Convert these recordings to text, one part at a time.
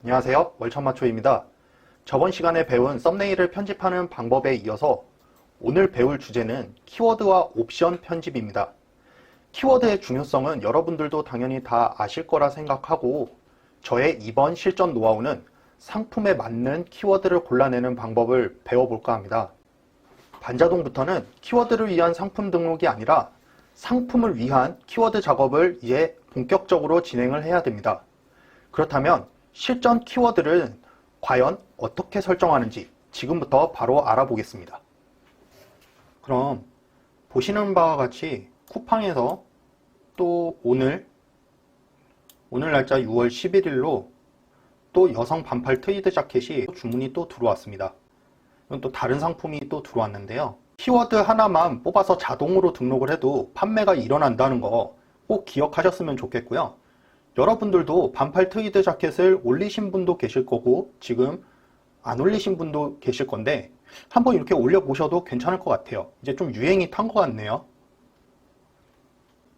안녕하세요. 월천마초입니다. 저번 시간에 배운 썸네일을 편집하는 방법에 이어서 오늘 배울 주제는 키워드와 옵션 편집입니다. 키워드의 중요성은 여러분들도 당연히 다 아실 거라 생각하고 저의 이번 실전 노하우는 상품에 맞는 키워드를 골라내는 방법을 배워볼까 합니다. 반자동부터는 키워드를 위한 상품 등록이 아니라 상품을 위한 키워드 작업을 이제 본격적으로 진행을 해야 됩니다. 그렇다면 실전 키워드를 과연 어떻게 설정하는지 지금부터 바로 알아보겠습니다. 그럼 보시는 바와 같이 쿠팡에서 또 오늘 날짜 6월 11일로 또 여성 반팔 트위드 자켓이 주문이 또 들어왔습니다. 이건 또 다른 상품이 또 들어왔는데요. 키워드 하나만 뽑아서 자동으로 등록을 해도 판매가 일어난다는 거 꼭 기억하셨으면 좋겠고요. 여러분들도 반팔 트위드 자켓을 올리신 분도 계실 거고 지금 안 올리신 분도 계실 건데 한번 이렇게 올려보셔도 괜찮을 것 같아요. 이제 좀 유행이 탄 것 같네요.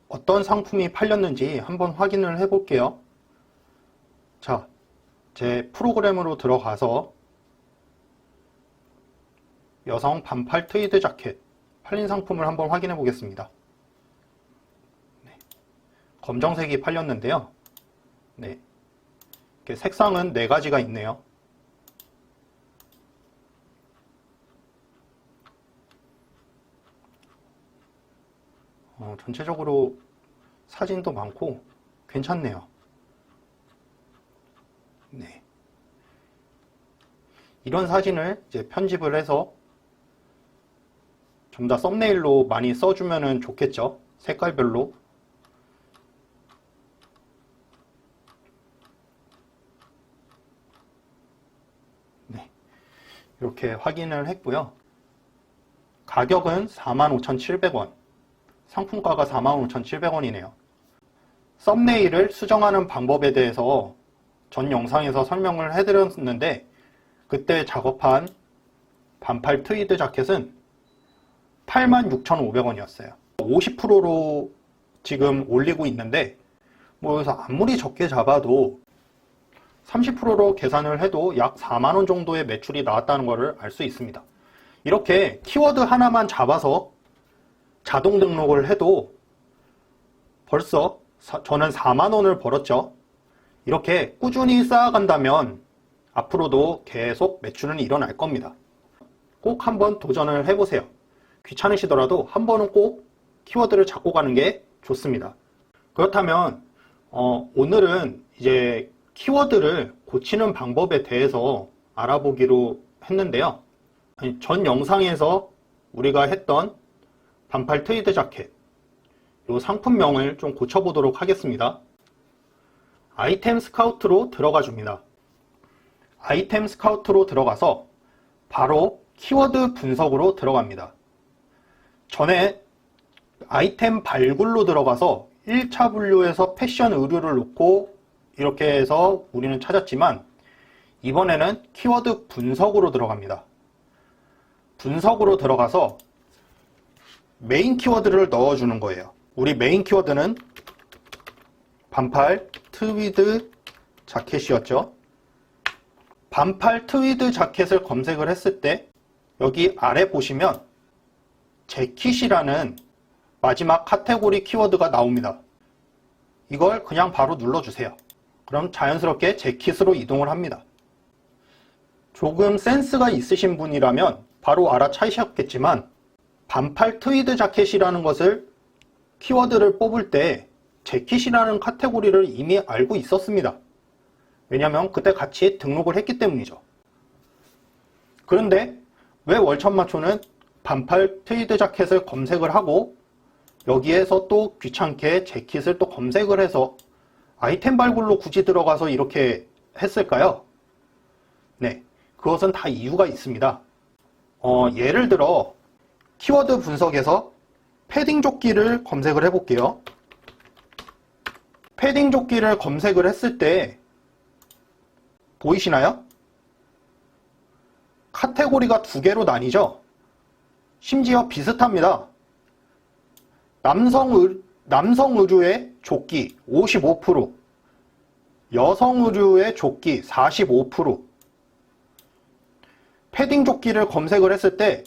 어떤 상품이 팔렸는지 한번 확인을 해 볼게요. 자, 제 프로그램으로 들어가서 여성 반팔 트위드 자켓 팔린 상품을 한번 확인해 보겠습니다. 네, 검정색이 팔렸는데요. 네, 이렇게 색상은 4가지가 있네요. 전체적으로 사진도 많고 괜찮네요. 네, 이런 사진을 이제 편집을 해서 좀 더 썸네일로 많이 써주면 좋겠죠. 색깔별로. 네, 이렇게 확인을 했고요. 가격은 45,700원. 상품가가 45,700원이네요. 썸네일을 수정하는 방법에 대해서 전 영상에서 설명을 해드렸는데 그때 작업한 반팔 트위드 자켓은 86,500원이었어요. 50%로 지금 올리고 있는데 여기서 아무리 적게 잡아도 30%로 계산을 해도 약 4만원 정도의 매출이 나왔다는 것을 알 수 있습니다. 이렇게 키워드 하나만 잡아서 자동 등록을 해도 벌써 저는 4만원을 벌었죠. 이렇게 꾸준히 쌓아간다면 앞으로도 계속 매출은 일어날 겁니다. 꼭 한번 도전을 해보세요. 귀찮으시더라도 한 번은 꼭 키워드를 잡고 가는 게 좋습니다. 그렇다면 오늘은 이제 키워드를 고치는 방법에 대해서 알아보기로 했는데요. 전 영상에서 우리가 했던 반팔 트위드 자켓 이 상품명을 좀 고쳐보도록 하겠습니다. 아이템 스카우트로 들어가 줍니다. 아이템 스카우트로 들어가서 바로 키워드 분석으로 들어갑니다. 전에 아이템 발굴로 들어가서 1차 분류에서 패션 의류를 놓고 이렇게 해서 우리는 찾았지만 이번에는 키워드 분석으로 들어갑니다. 분석으로 들어가서 메인 키워드를 넣어주는 거예요. 우리 메인 키워드는 반팔 트위드 자켓이었죠. 반팔 트위드 자켓을 검색을 했을 때 여기 아래 보시면 재킷이라는 마지막 카테고리 키워드가 나옵니다. 이걸 그냥 바로 눌러주세요. 그럼 자연스럽게 재킷으로 이동을 합니다. 조금 센스가 있으신 분이라면 바로 알아차리셨겠지만 반팔 트위드 자켓이라는 것을 키워드를 뽑을 때 재킷이라는 카테고리를 이미 알고 있었습니다. 왜냐하면 그때 같이 등록을 했기 때문이죠. 그런데 왜 월천마초는 반팔 트위드 자켓을 검색을 하고 여기에서 또 귀찮게 재킷을 또 검색을 해서 아이템 발굴로 굳이 들어가서 이렇게 했을까요? 네, 그것은 다 이유가 있습니다. 예를 들어 키워드 분석에서 패딩 조끼를 검색을 해볼게요. 패딩 조끼를 검색을 했을 때 보이시나요? 카테고리가 2개로 나뉘죠. 심지어 비슷합니다. 남성 의류의 조끼 55%, 여성 의류의 조끼 45%, 패딩 조끼를 검색을 했을 때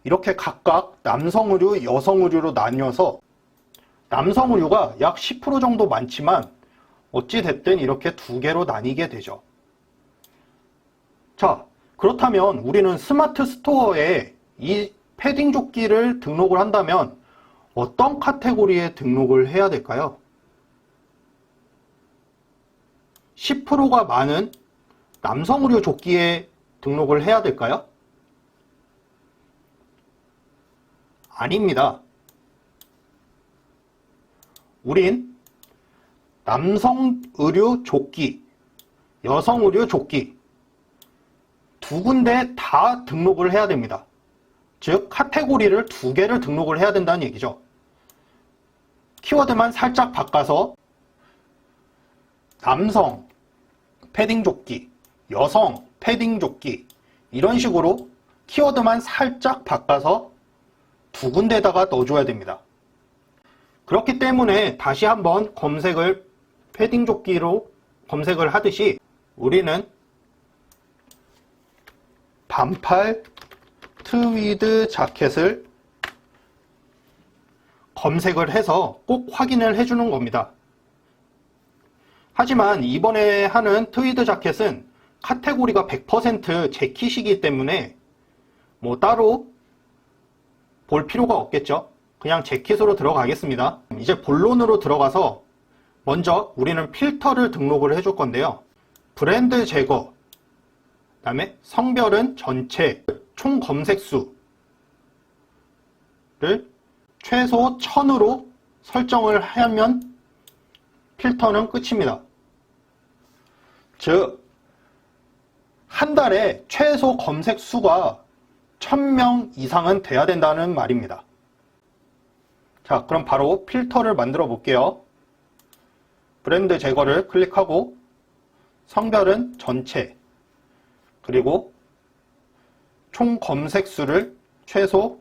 이렇게 각각 남성 의류, 여성 의류로 나뉘어서 남성 의류가 약 10% 정도 많지만 어찌됐든 이렇게 두 개로 나뉘게 되죠. 자, 그렇다면 우리는 스마트 스토어에 이 패딩 조끼를 등록을 한다면 어떤 카테고리에 등록을 해야 될까요? 10%가 많은 남성 의류 조끼에 등록을 해야 될까요? 아닙니다. 우린 남성 의류 조끼, 여성 의류 조끼 두 군데 다 등록을 해야 됩니다. 즉 카테고리를 두 개를 등록을 해야 된다는 얘기죠. 키워드만 살짝 바꿔서 남성 패딩 조끼, 여성 패딩 조끼 이런 식으로 키워드만 살짝 바꿔서 두 군데다가 넣어줘야 됩니다. 그렇기 때문에 다시 한번 검색을 패딩 조끼로 검색을 하듯이 우리는 반팔 트위드 자켓을 검색을 해서 꼭 확인을 해주는 겁니다. 하지만 이번에 하는 트위드 자켓은 카테고리가 100% 재킷이기 때문에 뭐 따로 볼 필요가 없겠죠. 그냥 재킷으로 들어가겠습니다. 이제 본론으로 들어가서 먼저 우리는 필터를 등록을 해줄 건데요. 브랜드 제거, 그 다음에 성별은 전체, 총 검색수를 최소 1000으로 설정을 하면 필터는 끝입니다. 즉, 한 달에 최소 검색 수가 1000명 이상은 돼야 된다는 말입니다. 자, 그럼 바로 필터를 만들어 볼게요. 브랜드 제거를 클릭하고 성별은 전체, 그리고 총 검색 수를 최소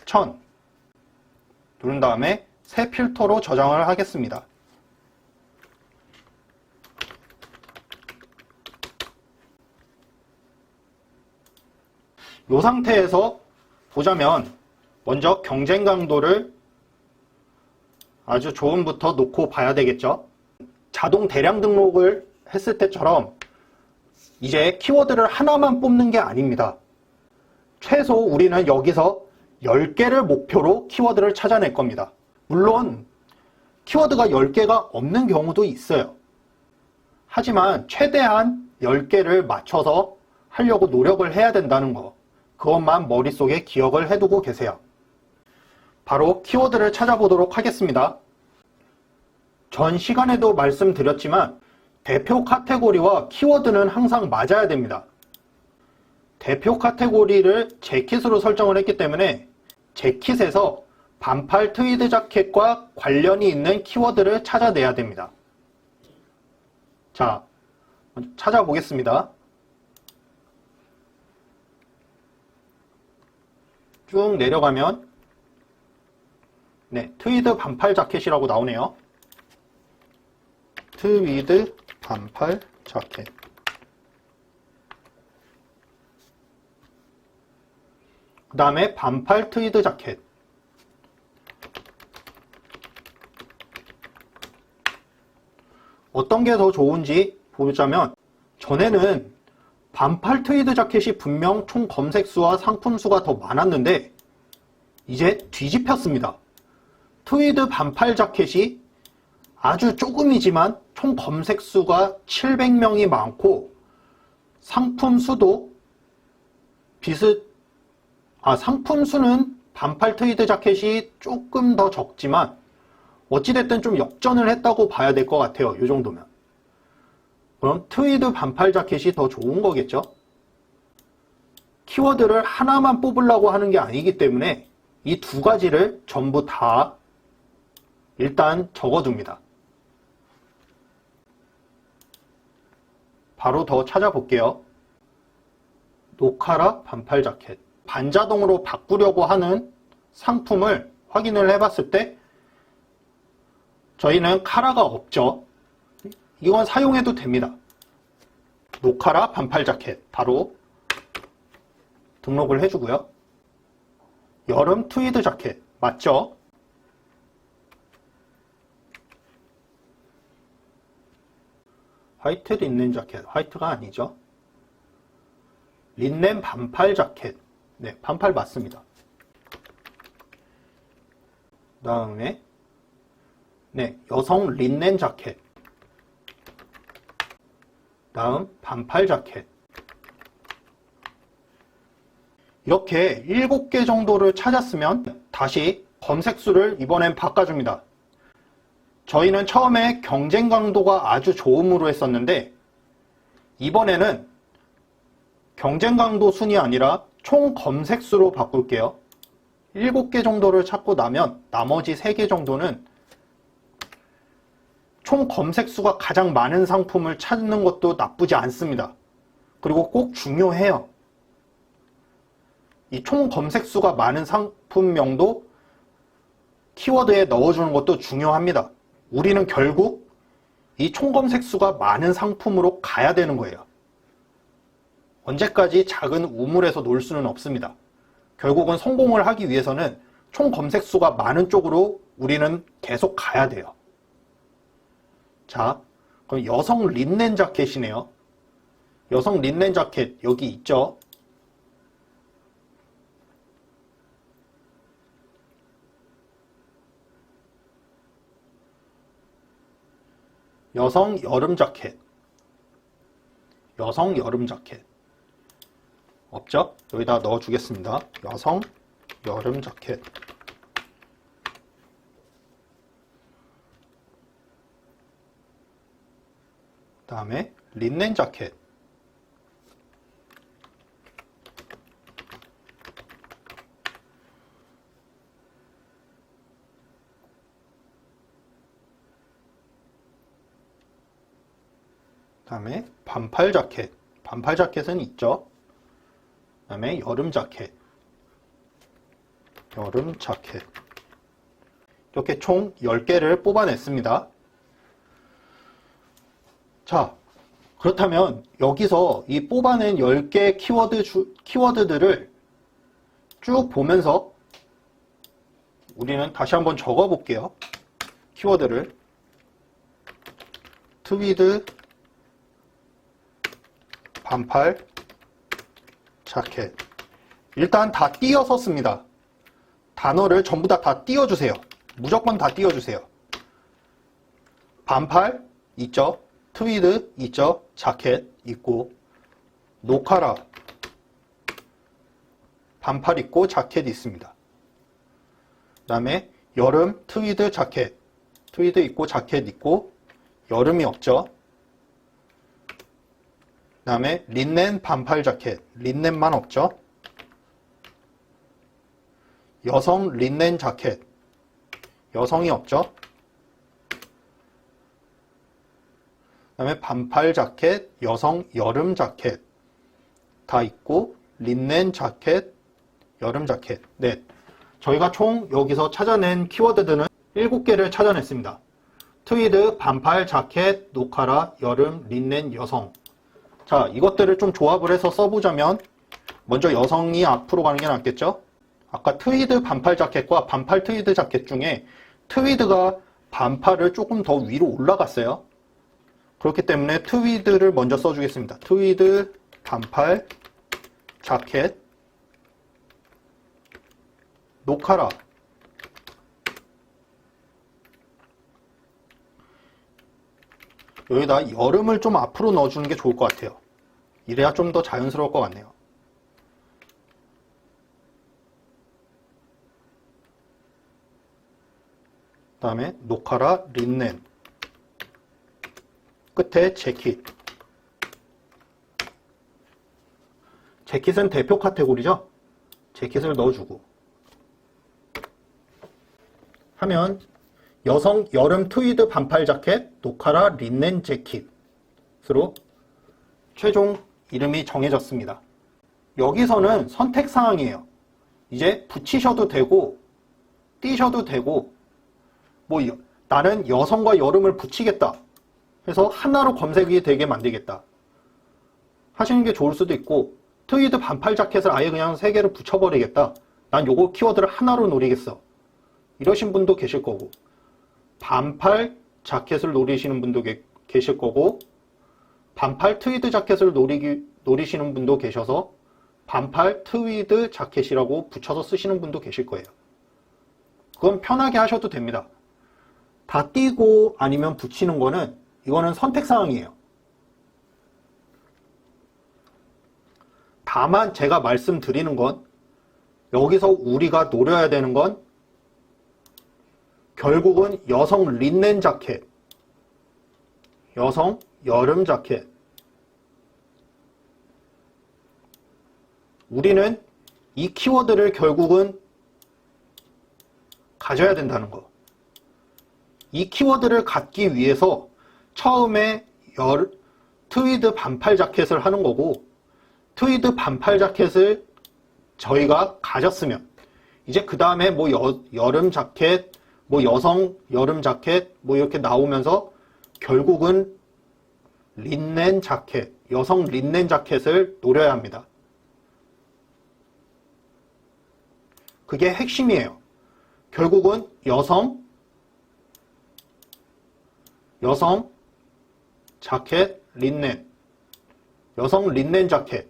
1000 누른 다음에 새 필터로 저장을 하겠습니다. 이 상태에서 보자면 먼저 경쟁 강도를 아주 좋음부터 놓고 봐야 되겠죠. 자동 대량 등록을 했을 때처럼 이제 키워드를 하나만 뽑는 게 아닙니다. 최소 우리는 여기서 10개를 목표로 키워드를 찾아낼 겁니다. 물론 키워드가 10개가 없는 경우도 있어요. 하지만 최대한 10개를 맞춰서 하려고 노력을 해야 된다는 거, 그것만 머릿속에 기억을 해두고 계세요. 바로 키워드를 찾아보도록 하겠습니다. 전 시간에도 말씀드렸지만 대표 카테고리와 키워드는 항상 맞아야 됩니다. 대표 카테고리를 재킷으로 설정을 했기 때문에 재킷에서 반팔 트위드 자켓과 관련이 있는 키워드를 찾아내야 됩니다. 자, 찾아보겠습니다. 쭉 내려가면 네, 트위드 반팔 자켓이라고 나오네요. 트위드 반팔 자켓. 그 다음에 반팔 트위드 자켓. 어떤 게 더 좋은지 보자면 전에는 반팔 트위드 자켓이 분명 총 검색 수와 상품 수가 더 많았는데 이제 뒤집혔습니다. 트위드 반팔 자켓이 아주 조금이지만 총 검색 수가 700명이 많고 상품 수도 상품 수는 반팔 트위드 자켓이 조금 더 적지만 어찌됐든 좀 역전을 했다고 봐야 될 것 같아요. 이 정도면. 그럼 트위드 반팔 자켓이 더 좋은 거겠죠? 키워드를 하나만 뽑으려고 하는 게 아니기 때문에 이 두 가지를 전부 다 일단 적어둡니다. 바로 더 찾아볼게요. 노카라 반팔 자켓. 반자동으로 바꾸려고 하는 상품을 확인을 해봤을 때 저희는 카라가 없죠. 이건 사용해도 됩니다. 노카라 반팔 자켓 바로 등록을 해주고요. 여름 트위드 자켓 맞죠? 화이트 린넨 자켓, 화이트가 아니죠. 린넨 반팔 자켓, 네, 반팔 맞습니다. 그 다음에 네, 여성 린넨 자켓, 다음 반팔 자켓. 이렇게 7개 정도를 찾았으면 다시 검색수를 이번엔 바꿔줍니다. 저희는 처음에 경쟁 강도가 아주 좋음으로 했었는데 이번에는 경쟁 강도 순이 아니라 총 검색수로 바꿀게요. 7개 정도를 찾고 나면 나머지 3개 정도는 총 검색수가 가장 많은 상품을 찾는 것도 나쁘지 않습니다. 그리고 꼭 중요해요. 이 총 검색수가 많은 상품명도 키워드에 넣어주는 것도 중요합니다. 우리는 결국 이 총 검색수가 많은 상품으로 가야 되는 거예요. 언제까지 작은 우물에서 놀 수는 없습니다. 결국은 성공을 하기 위해서는 총 검색수가 많은 쪽으로 우리는 계속 가야 돼요. 자, 그럼 여성 린넨 자켓이네요. 여성 린넨 자켓 여기 있죠? 여성 여름 자켓. 여성 여름 자켓. 없죠? 여기다 넣어주겠습니다. 여성 여름 자켓. 그 다음에 린넨 자켓. 그 다음에 반팔 자켓. 반팔 자켓은 있죠? 그 다음에 여름 자켓. 여름 자켓. 이렇게 총 10개를 뽑아냈습니다. 자, 그렇다면 여기서 이 뽑아낸 10개 키워드들을 쭉 보면서 우리는 다시 한번 적어 볼게요. 키워드를. 트위드 반팔 자켓. 일단 다 띄어서 씁니다. 단어를 전부 다 띄워주세요. 무조건 다 띄워주세요. 반팔 있죠? 트위드 있죠? 자켓 있고, 노카라 반팔 있고 자켓 있습니다. 그 다음에 여름 트위드 자켓, 트위드 있고 자켓 있고 여름이 없죠. 그 다음에 린넨 반팔 자켓, 린넨만 없죠. 여성 린넨 자켓, 여성이 없죠. 그 다음에 반팔 자켓, 여성 여름 자켓 다 있고, 린넨 자켓, 여름 자켓. 네, 저희가 총 여기서 찾아낸 키워드들은 7개를 찾아냈습니다. 트위드, 반팔, 자켓, 노카라, 여름, 린넨, 여성. 자, 이것들을 좀 조합을 해서 써보자면 먼저 여성이 앞으로 가는 게 낫겠죠? 아까 트위드 반팔 자켓과 반팔 트위드 자켓 중에 트위드가 반팔을 조금 더 위로 올라갔어요. 그렇기 때문에 트위드를 먼저 써주겠습니다. 트위드 반팔 자켓, 노카라, 여기다 여름을 좀 앞으로 넣어주는 게 좋을 것 같아요. 이래야 좀 더 자연스러울 것 같네요. 그 다음에 노카라, 린넨, 끝에 재킷. 재킷은 대표 카테고리죠? 재킷을 넣어주고 하면 여성 여름 트위드 반팔 자켓, 노카라, 린넨 재킷으로 최종 이름이 정해졌습니다. 여기서는 선택사항이에요. 이제 붙이셔도 되고 띄셔도 되고, 뭐 나는 여성과 여름을 붙이겠다. 그래서 하나로 검색이 되게 만들겠다 하시는 게 좋을 수도 있고, 트위드 반팔 자켓을 아예 그냥 3개를 붙여버리겠다, 난 요거 키워드를 하나로 노리겠어, 이러신 분도 계실 거고, 반팔 자켓을 노리시는 분도 계실 거고, 반팔 트위드 자켓을 노리시는 분도 계셔서 반팔 트위드 자켓이라고 붙여서 쓰시는 분도 계실 거예요. 그건 편하게 하셔도 됩니다. 다 띄고 아니면 붙이는 거는, 이거는 선택사항이에요. 다만 제가 말씀드리는 건, 여기서 우리가 노려야 되는 건 결국은 여성 린넨 자켓, 여성 여름 자켓, 우리는 이 키워드를 결국은 가져야 된다는 거. 이 키워드를 갖기 위해서 처음에 트위드 반팔 자켓을 하는 거고, 트위드 반팔 자켓을 저희가 가졌으면 이제 그 다음에 뭐 여름 자켓, 뭐 여성 여름 자켓 뭐 이렇게 나오면서 결국은 린넨 자켓, 여성 린넨 자켓을 노려야 합니다. 그게 핵심이에요. 결국은 여성 자켓 린넨, 여성 린넨 자켓,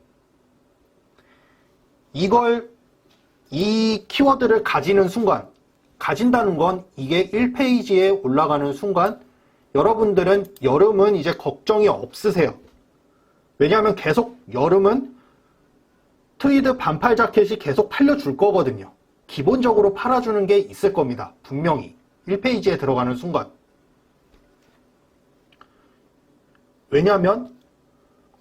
이 키워드를 가지는 순간, 가진다는 건 이게 1페이지에 올라가는 순간 여러분들은 여름은 이제 걱정이 없으세요. 왜냐하면 계속 여름은 트위드 반팔 자켓이 계속 팔려줄 거거든요. 기본적으로 팔아주는 게 있을 겁니다. 분명히 1페이지에 들어가는 순간. 왜냐하면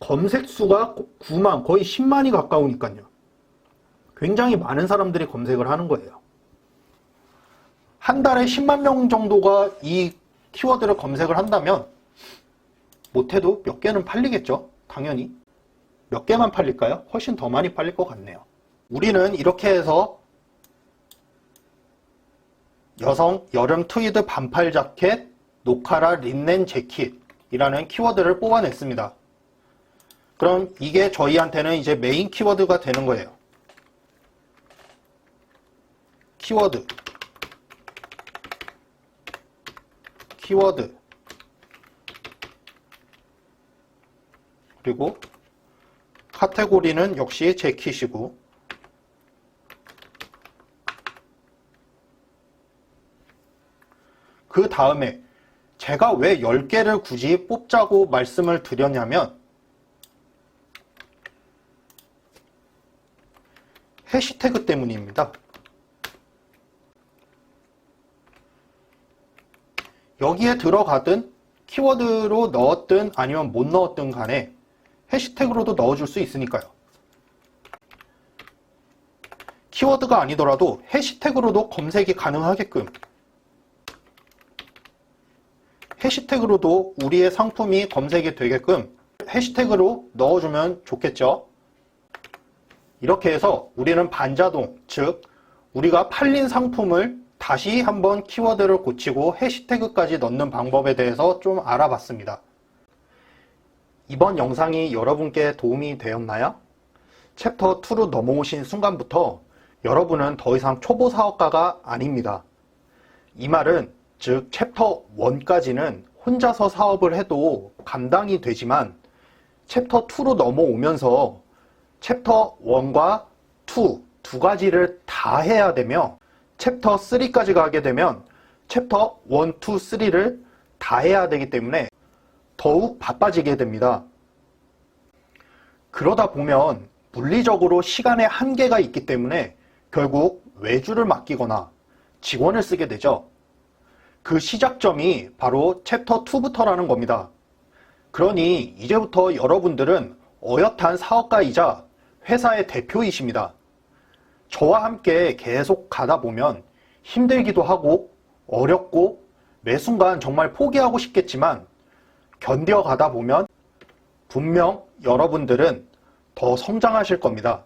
검색 수가 9만, 거의 10만이 가까우니까요. 굉장히 많은 사람들이 검색을 하는 거예요. 한 달에 10만 명 정도가 이 키워드를 검색을 한다면 못해도 몇 개는 팔리겠죠? 당연히. 몇 개만 팔릴까요? 훨씬 더 많이 팔릴 것 같네요. 우리는 이렇게 해서 여성 여름 트위드 반팔 자켓 노카라 린넨 재킷이라는 키워드를 뽑아냈습니다. 그럼 이게 저희한테는 이제 메인 키워드가 되는 거예요. 키워드 그리고 카테고리는 역시 재킷이고, 그 다음에 제가 왜 10개를 굳이 뽑자고 말씀을 드렸냐면, 해시태그 때문입니다. 여기에 들어가든 키워드로 넣었든 아니면 못 넣었든 간에 해시태그로도 넣어줄 수 있으니까요. 키워드가 아니더라도 해시태그로도 검색이 가능하게끔, 해시태그로도 우리의 상품이 검색이 되게끔 해시태그로 넣어주면 좋겠죠. 이렇게 해서 우리는 반자동, 즉 우리가 팔린 상품을 다시 한번 키워드를 고치고 해시태그까지 넣는 방법에 대해서 좀 알아봤습니다. 이번 영상이 여러분께 도움이 되었나요? 챕터 2로 넘어오신 순간부터 여러분은 더 이상 초보 사업가가 아닙니다. 이 말은 즉 챕터 1까지는 혼자서 사업을 해도 감당이 되지만 챕터 2로 넘어오면서 챕터 1과 2 두 가지를 다 해야 되며 챕터 3까지 가게 되면 챕터 1, 2, 3를 다 해야 되기 때문에 더욱 바빠지게 됩니다. 그러다 보면 물리적으로 시간의 한계가 있기 때문에 결국 외주를 맡기거나 직원을 쓰게 되죠. 그 시작점이 바로 챕터 2부터라는 겁니다. 그러니 이제부터 여러분들은 어엿한 사업가이자 회사의 대표이십니다. 저와 함께 계속 가다 보면 힘들기도 하고 어렵고 매 순간 정말 포기하고 싶겠지만 견뎌가다 보면 분명 여러분들은 더 성장하실 겁니다.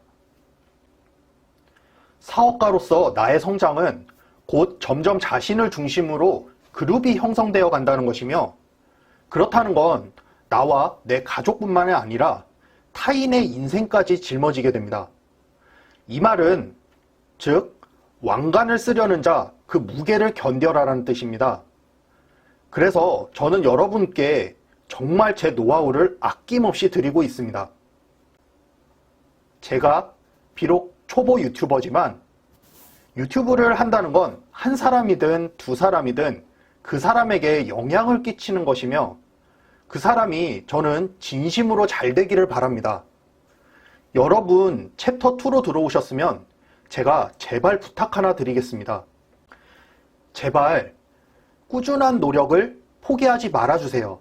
사업가로서 나의 성장은 곧 점점 자신을 중심으로 그룹이 형성되어 간다는 것이며, 그렇다는 건 나와 내 가족뿐만이 아니라 타인의 인생까지 짊어지게 됩니다. 이 말은 즉 왕관을 쓰려는 자 그 무게를 견뎌라라는 뜻입니다. 그래서 저는 여러분께 정말 제 노하우를 아낌없이 드리고 있습니다. 제가 비록 초보 유튜버지만 유튜브를 한다는 건 한 사람이든 두 사람이든 그 사람에게 영향을 끼치는 것이며 그 사람이 저는 진심으로 잘 되기를 바랍니다. 여러분 챕터 2로 들어오셨으면 제가 제발 부탁 하나 드리겠습니다. 제발 꾸준한 노력을 포기하지 말아주세요.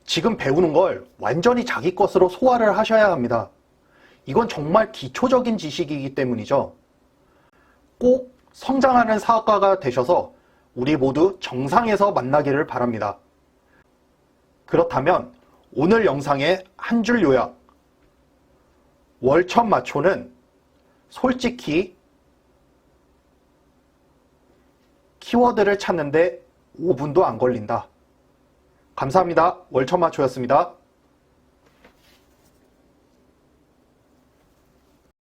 지금 배우는 걸 완전히 자기 것으로 소화를 하셔야 합니다. 이건 정말 기초적인 지식이기 때문이죠. 꼭 성장하는 사업가가 되셔서 우리 모두 정상에서 만나기를 바랍니다. 그렇다면 오늘 영상의 한 줄 요약. 월천 마초는 솔직히 키워드를 찾는데 5분도 안 걸린다. 감사합니다. 월천 마초였습니다.